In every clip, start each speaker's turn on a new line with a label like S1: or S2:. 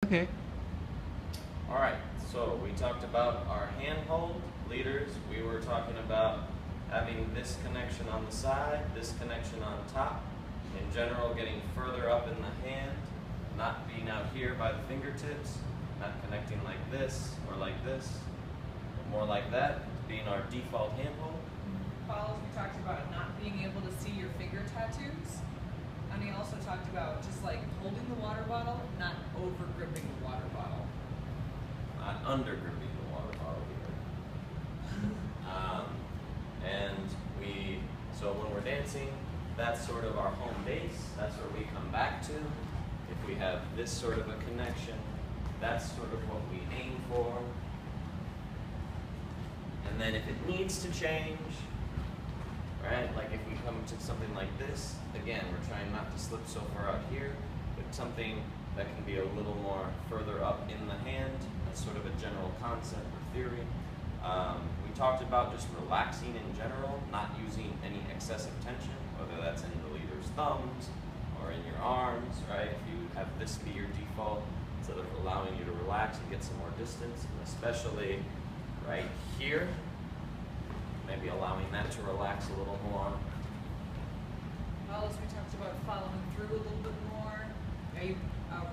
S1: okay.
S2: All right, so we talked about our handhold leaders. We were talking about having this connection on the side, this connection on top. In general, getting further up in the hand, not being out here by the fingertips, not connecting like this or like this, but more like that, being our default handhold.
S3: Follows, we talked about not being able to see your finger tattoos. And he also talked about just like holding the water bottle, not over gripping the water bottle.
S2: Not under gripping the water bottle either. So when we're dancing, that's sort of our home base. That's where we come back to. If we have this sort of a connection, that's sort of what we aim for. And then if it needs to change, right, like if we come to something like this, again, we're trying not to slip so far out here, but something that can be a little more further up in the hand. That's sort of a general concept or theory. We talked about just relaxing in general, not using any excessive tension, whether that's in the leader's thumbs or in your arms, right? If you have this be your default, instead of allowing you to relax and get some more distance, and especially right here, maybe allowing that to relax a little more.
S3: Follows, we talked about following through a little bit more.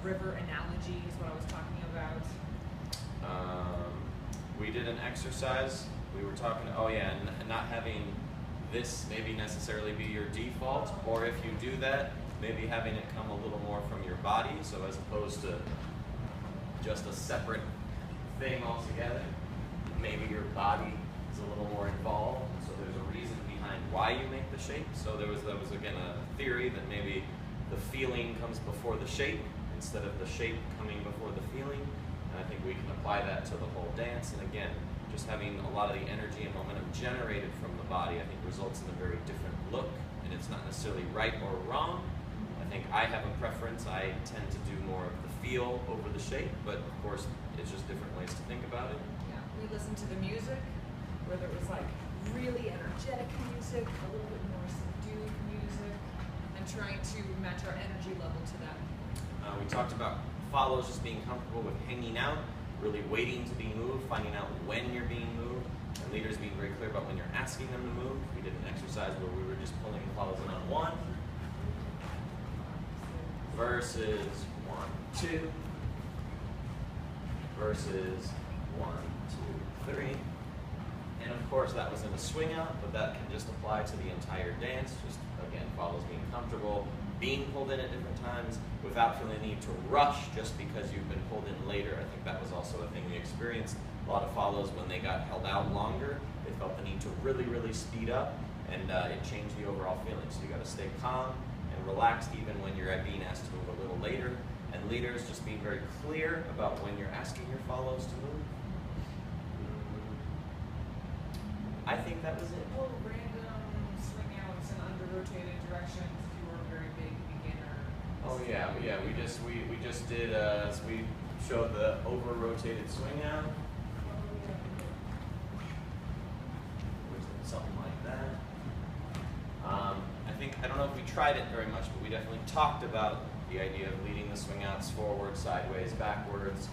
S3: River analogy is what I was talking about.
S2: We did an exercise. We were talking, oh yeah, and not having this maybe necessarily be your default, or if you do that, maybe having it come a little more from your body, so as opposed to just a separate thing altogether, maybe your body is a little more involved, so there's a reason behind why you make the shape. So that was again a theory that maybe the feeling comes before the shape instead of the shape coming before the feeling. And I think we can apply that to the whole dance. And again, just having a lot of the energy and momentum generated from the body, I think results in a very different look. And it's not necessarily right or wrong. I think I have a preference. I tend to do more of the feel over the shape, but of course, it's just different ways to think about it.
S3: Yeah, we listened to the music, whether it was like really energetic music, a little bit more subdued music, and trying to match our energy level to that.
S2: We talked about follows just being comfortable with hanging out, really waiting to be moved, finding out when you're being moved, and leaders being very clear about when you're asking them to move. We did an exercise where we were just pulling the follows in on 1, versus 1, 2, versus 1, 2, 3. And of course that was in a swing out, but that can just apply to the entire dance. Just again, follows being comfortable, being pulled in at different times without feeling the need to rush just because you've been pulled in later. I think that was also a thing we experienced. A lot of follows, when they got held out longer, they felt the need to really, really speed up, and it changed the overall feeling. So you got to stay calm and relaxed even when you're being asked to move a little later. And leaders just being very clear about when you're asking your follows to move. I think that was it.
S3: Or random swing outs in under-rotated directions if you were a very big beginner.
S2: Oh yeah, we just did, we showed the over-rotated swing out. Something like that. I don't know if we tried it very much, but we definitely talked about the idea of leading the swing outs forward, sideways, backwards.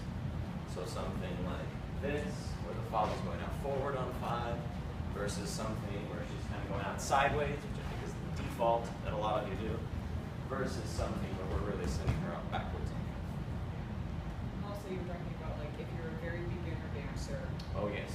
S2: So something like this, where the follow's going out forward on 5, versus something where she's kind of going out sideways, which I think is the default that a lot of you do, versus something where we're really sending her out backwards.
S3: Also, you were talking about like if you're a very beginner dancer.
S2: Oh yes.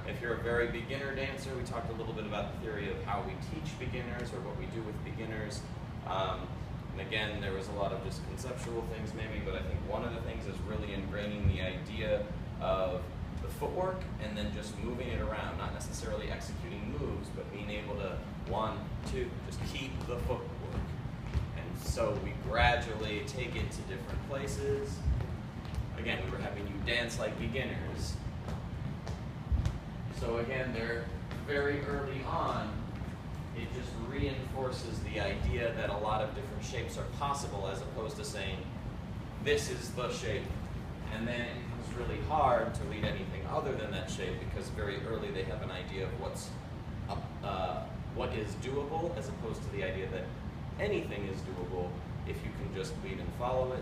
S2: If you're a very beginner dancer, we talked a little bit about the theory of how we teach beginners or what we do with beginners. And again, there was a lot of just conceptual things maybe, but I think one of the things is really ingraining the idea of the footwork and then just moving it around, not necessarily executing moves, but being able to, 1, 2, just keep the footwork. And so we gradually take it to different places. Again, we were having you dance like beginners. So again, they're very early on, it just reinforces the idea that a lot of different shapes are possible as opposed to saying, this is the shape. And then it becomes really hard to lead anything other than that shape because very early they have an idea of what is doable as opposed to the idea that anything is doable if you can just lead and follow it.